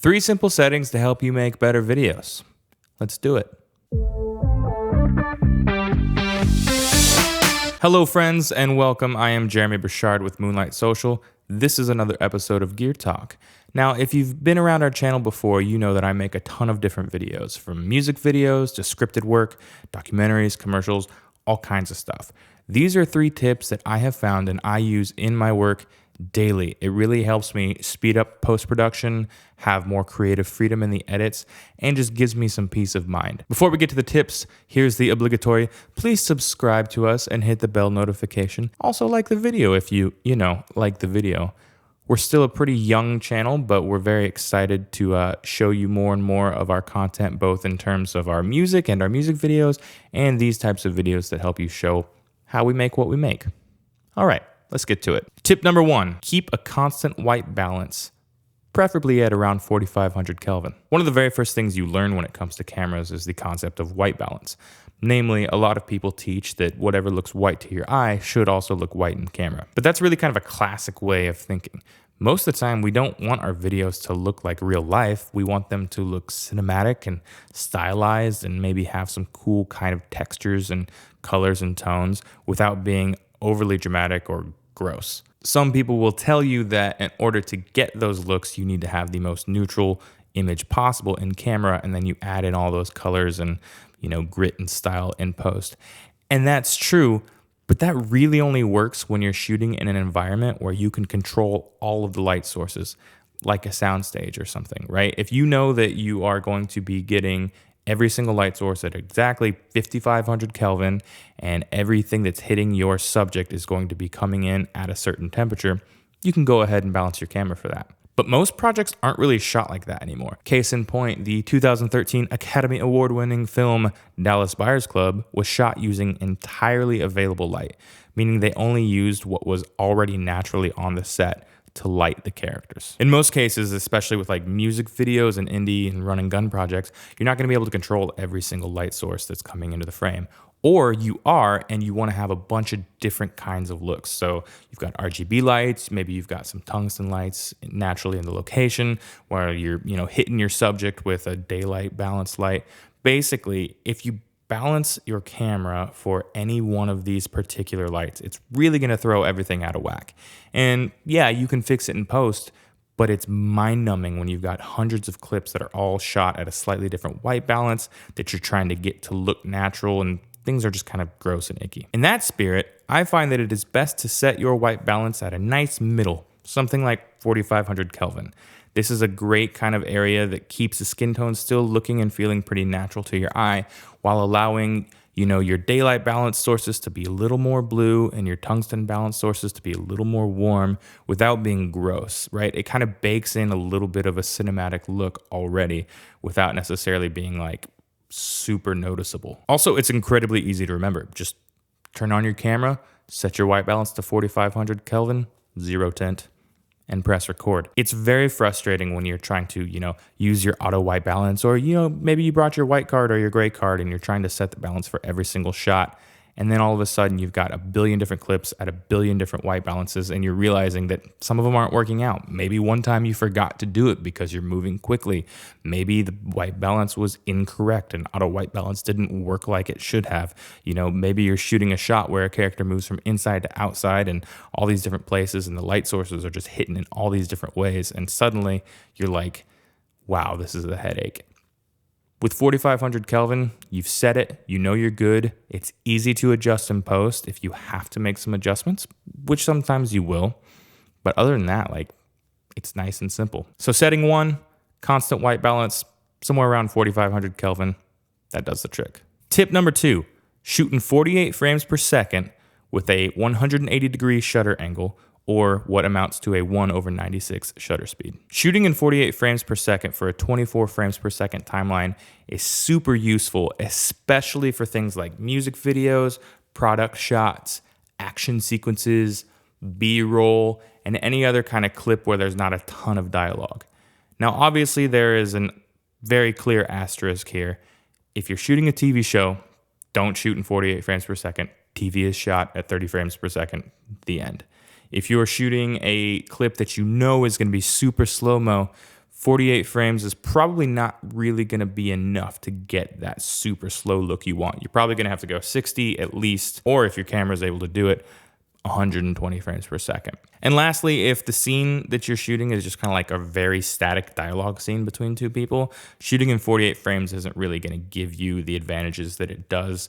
3 simple settings to help you make better videos. Let's do it. Hello friends and welcome. I am Jeremy Burchard with Moonlight Social. This is another episode of Gear Talk. Now, if you've been around our channel before, you know that I make a ton of different videos, from music videos to scripted work, documentaries, commercials, all kinds of stuff. These are 3 tips that I have found and I use in my work daily. It really helps me speed up post-production, have more creative freedom in the edits, and just gives me some peace of mind. Before we get to the tips, here's the obligatory. Please subscribe to us and hit the bell notification. Also like the video if you like the video. We're still a pretty young channel, but we're very excited to show you more and more of our content, both in terms of our music and our music videos, and these types of videos that help you show how we make what we make. All right. Let's get to it. Tip number 1, keep a constant white balance, preferably at around 4500 Kelvin. One of the very first things you learn when it comes to cameras is the concept of white balance. Namely, a lot of people teach that whatever looks white to your eye should also look white in camera. But that's really kind of a classic way of thinking. Most of the time, we don't want our videos to look like real life. We want them to look cinematic and stylized and maybe have some cool kind of textures and colors and tones without being overly dramatic or gross. Some people will tell you that in order to get those looks, you need to have the most neutral image possible in camera, and then you add in all those colors and, grit and style in post. And that's true, but that really only works when you're shooting in an environment where you can control all of the light sources, like a soundstage or something, right? If you know that you are going to be getting every single light source at exactly 5500 Kelvin, and everything that's hitting your subject is going to be coming in at a certain temperature, you can go ahead and balance your camera for that. But most projects aren't really shot like that anymore. Case in point, the 2013 Academy Award-winning film Dallas Buyers Club was shot using entirely available light, meaning they only used what was already naturally on the set to light the characters. In most cases, especially with like music videos and indie and run and gun projects, you're not going to be able to control every single light source that's coming into the frame. Or you are, and you want to have a bunch of different kinds of looks. So you've got RGB lights, maybe you've got some tungsten lights naturally in the location where you're, hitting your subject with a daylight balanced light. Basically, if you balance your camera for any one of these particular lights, it's really going to throw everything out of whack. And yeah, you can fix it in post, but it's mind-numbing when you've got hundreds of clips that are all shot at a slightly different white balance that you're trying to get to look natural, and things are just kind of gross and icky. In that spirit, I find that it is best to set your white balance at a nice middle, something like 4500 Kelvin. This is a great kind of area that keeps the skin tone still looking and feeling pretty natural to your eye, while allowing, your daylight balance sources to be a little more blue and your tungsten balance sources to be a little more warm without being gross, right? It kind of bakes in a little bit of a cinematic look already without necessarily being like super noticeable. Also, it's incredibly easy to remember. Just turn on your camera, set your white balance to 4500 Kelvin, 0 tint, and press record. It's very frustrating when you're trying to, use your auto white balance, or, maybe you brought your white card or your gray card and you're trying to set the balance for every single shot. And then all of a sudden you've got a billion different clips at a billion different white balances, and you're realizing that some of them aren't working out. Maybe one time you forgot to do it because you're moving quickly. Maybe the white balance was incorrect and auto white balance didn't work like it should have. Maybe you're shooting a shot where a character moves from inside to outside and all these different places, and the light sources are just hitting in all these different ways. And suddenly you're like, wow, this is a headache. With 4500 Kelvin, you've set it, you're good. It's easy to adjust in post if you have to make some adjustments, which sometimes you will. But other than that, it's nice and simple. So setting 1, constant white balance, somewhere around 4500 Kelvin, that does the trick. Tip number 2, shoot in 48 frames per second with a 180-degree shutter angle, or what amounts to a 1/96 shutter speed. Shooting in 48 frames per second for a 24 frames per second timeline is super useful, especially for things like music videos, product shots, action sequences, B-roll, and any other kind of clip where there's not a ton of dialogue. Now, obviously, there is a very clear asterisk here. If you're shooting a TV show, don't shoot in 48 frames per second. TV is shot at 30 frames per second, the end. If you're shooting a clip that you know is going to be super slow-mo, 48 frames is probably not really going to be enough to get that super slow look you want. You're probably going to have to go 60 at least, or if your camera is able to do it, 120 frames per second. And lastly, if the scene that you're shooting is just kind of like a very static dialogue scene between two people, shooting in 48 frames isn't really going to give you the advantages that it does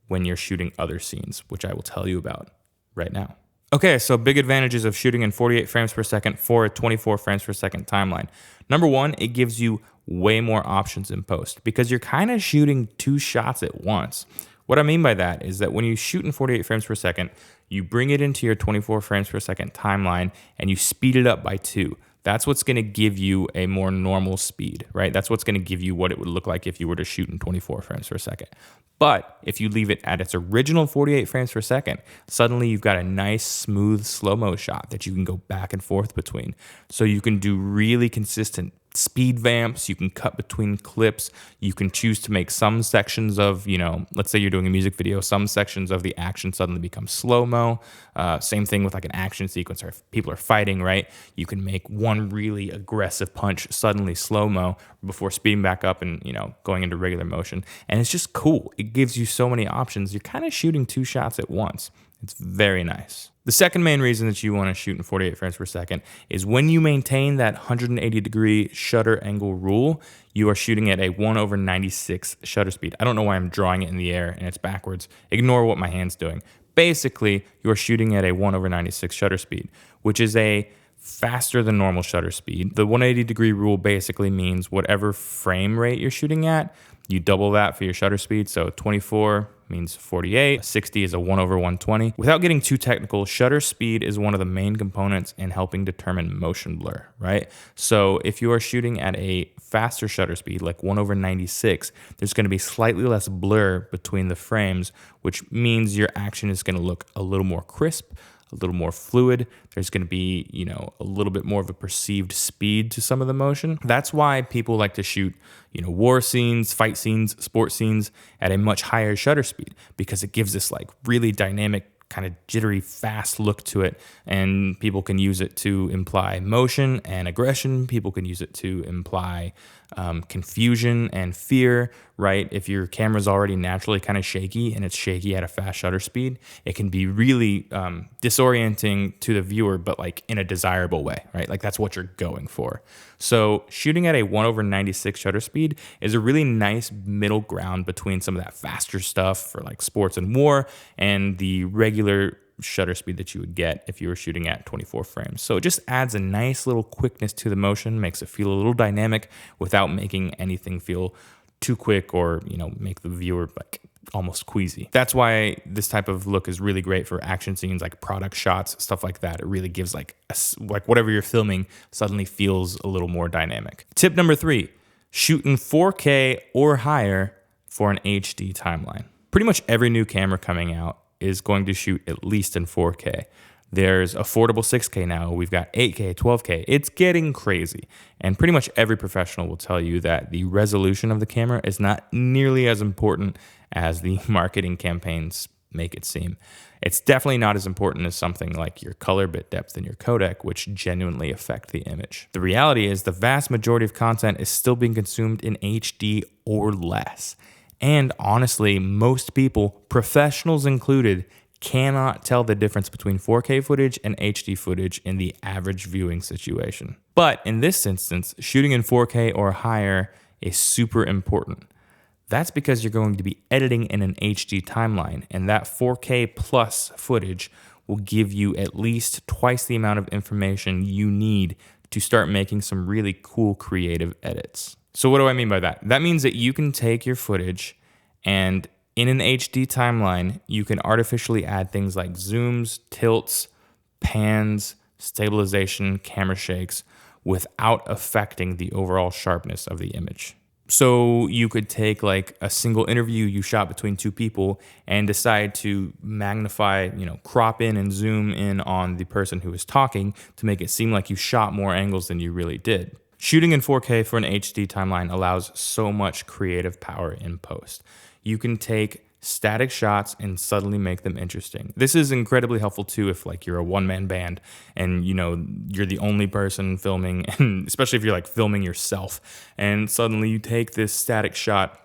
when you're shooting other scenes, which I will tell you about right now. Okay, so big advantages of shooting in 48 frames per second for a 24 frames per second timeline. Number one, it gives you way more options in post because you're kind of shooting two shots at once. What I mean by that is that when you shoot in 48 frames per second, you bring it into your 24 frames per second timeline and you speed it up by 2. That's what's going to give you a more normal speed, right? That's what's going to give you what it would look like if you were to shoot in 24 frames per second. But if you leave it at its original 48 frames per second, suddenly you've got a nice, smooth, slow-mo shot that you can go back and forth between. So you can do really consistent speed vamps, you can cut between clips, you can choose to make some sections of, let's say you're doing a music video, some sections of the action suddenly become slow-mo. Same thing with like an action sequence or if people are fighting, right? You can make one really aggressive punch suddenly slow-mo before speeding back up and, going into regular motion. And it's just cool. It gives you so many options. You're kind of shooting two shots at once. It's very nice. The second main reason that you want to shoot in 48 frames per second is when you maintain that 180-degree shutter angle rule, you are shooting at a 1/96 shutter speed. I don't know why I'm drawing it in the air and it's backwards. Ignore what my hand's doing. Basically, you're shooting at a 1/96 shutter speed, which is a faster than normal shutter speed. The 180-degree rule basically means whatever frame rate you're shooting at, you double that for your shutter speed. So 24 means 48, 60 is a 1/120. Without getting too technical, shutter speed is one of the main components in helping determine motion blur, right? So if you are shooting at a faster shutter speed, like 1/96, there's gonna be slightly less blur between the frames, which means your action is gonna look a little more crisp, a little more fluid. There's going to be, a little bit more of a perceived speed to some of the motion. That's why people like to shoot, war scenes, fight scenes, sports scenes at a much higher shutter speed because it gives this like really dynamic, kind of jittery, fast look to it. And people can use it to imply motion and aggression. People can use it to imply confusion and fear, right? If your camera's already naturally kind of shaky and it's shaky at a fast shutter speed, it can be really disorienting to the viewer, but like in a desirable way, right? Like that's what you're going for. So shooting at a 1/96 shutter speed is a really nice middle ground between some of that faster stuff for like sports and war and the regular shutter speed that you would get if you were shooting at 24 frames. So it just adds a nice little quickness to the motion, makes it feel a little dynamic without making anything feel too quick or, make the viewer like almost queasy. That's why this type of look is really great for action scenes, like product shots, stuff like that. It really gives like whatever you're filming suddenly feels a little more dynamic. Tip number 3, shoot in 4K or higher for an HD timeline. Pretty much every new camera coming out is going to shoot at least in 4K. There's affordable 6K now. We've got 8K, 12K. It's getting crazy. And pretty much every professional will tell you that the resolution of the camera is not nearly as important as the marketing campaigns make it seem. It's definitely not as important as something like your color bit depth and your codec, which genuinely affect the image. The reality is the vast majority of content is still being consumed in HD or less. And honestly, most people, professionals included, cannot tell the difference between 4K footage and HD footage in the average viewing situation. But in this instance, shooting in 4K or higher is super important. That's because you're going to be editing in an HD timeline, and that 4K plus footage will give you at least twice the amount of information you need to start making some really cool creative edits. So what do I mean by that? That means that you can take your footage and in an HD timeline, you can artificially add things like zooms, tilts, pans, stabilization, camera shakes without affecting the overall sharpness of the image. So you could take like a single interview you shot between two people and decide to magnify, crop in and zoom in on the person who is talking to make it seem like you shot more angles than you really did. Shooting in 4K for an HD timeline allows so much creative power in post. You can take static shots and suddenly make them interesting. This is incredibly helpful too if like you're a one-man band and you're the only person filming, and especially if you're like filming yourself and suddenly you take this static shot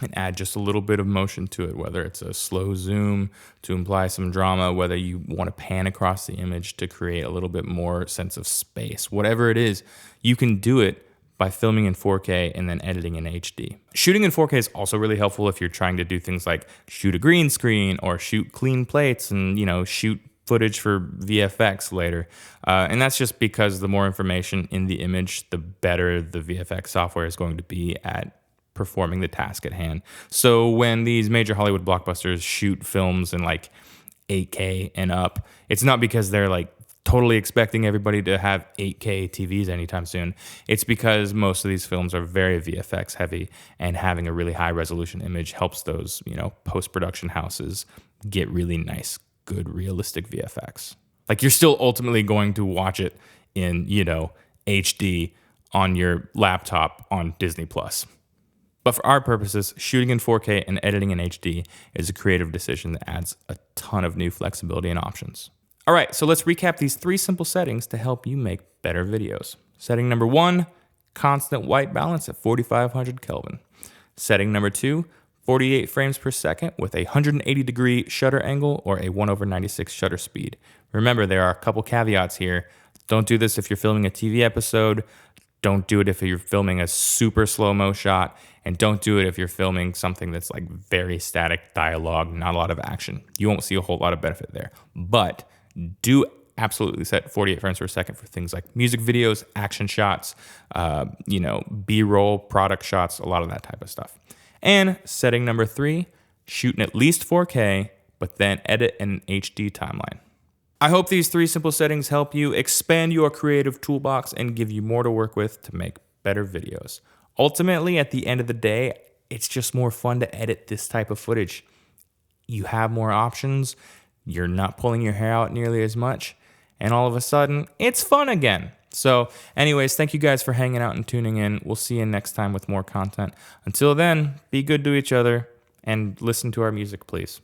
and add just a little bit of motion to it, whether it's a slow zoom to imply some drama, whether you want to pan across the image to create a little bit more sense of space. Whatever it is, you can do it by filming in 4K and then editing in HD. Shooting in 4K is also really helpful if you're trying to do things like shoot a green screen or shoot clean plates and, shoot footage for VFX later. And that's just because the more information in the image, the better the VFX software is going to be at performing the task at hand. So when these major Hollywood blockbusters shoot films in like 8K and up, it's not because they're like totally expecting everybody to have 8K TVs anytime soon. It's because most of these films are very VFX heavy, and having a really high resolution image helps those, post-production houses get really nice, good, realistic VFX. Like you're still ultimately going to watch it in, HD on your laptop on Disney Plus. But for our purposes, shooting in 4K and editing in HD is a creative decision that adds a ton of new flexibility and options. All right, so let's recap these 3 simple settings to help you make better videos. Setting number 1, constant white balance at 4500 Kelvin. Setting number 2, 48 frames per second with a 180-degree shutter angle or a 1/96 shutter speed. Remember, there are a couple caveats here. Don't do this if you're filming a TV episode. Don't do it if you're filming a super slow-mo shot. And don't do it if you're filming something that's like very static dialogue, not a lot of action. You won't see a whole lot of benefit there. But do absolutely set 48 frames per second for things like music videos, action shots, B-roll, product shots, a lot of that type of stuff. And setting number 3, shoot in at least 4K, but then edit in an HD timeline. I hope these 3 simple settings help you expand your creative toolbox and give you more to work with to make better videos. Ultimately, at the end of the day, it's just more fun to edit this type of footage. You have more options, you're not pulling your hair out nearly as much, and all of a sudden, it's fun again. So anyways, thank you guys for hanging out and tuning in. We'll see you next time with more content. Until then, be good to each other and listen to our music, please.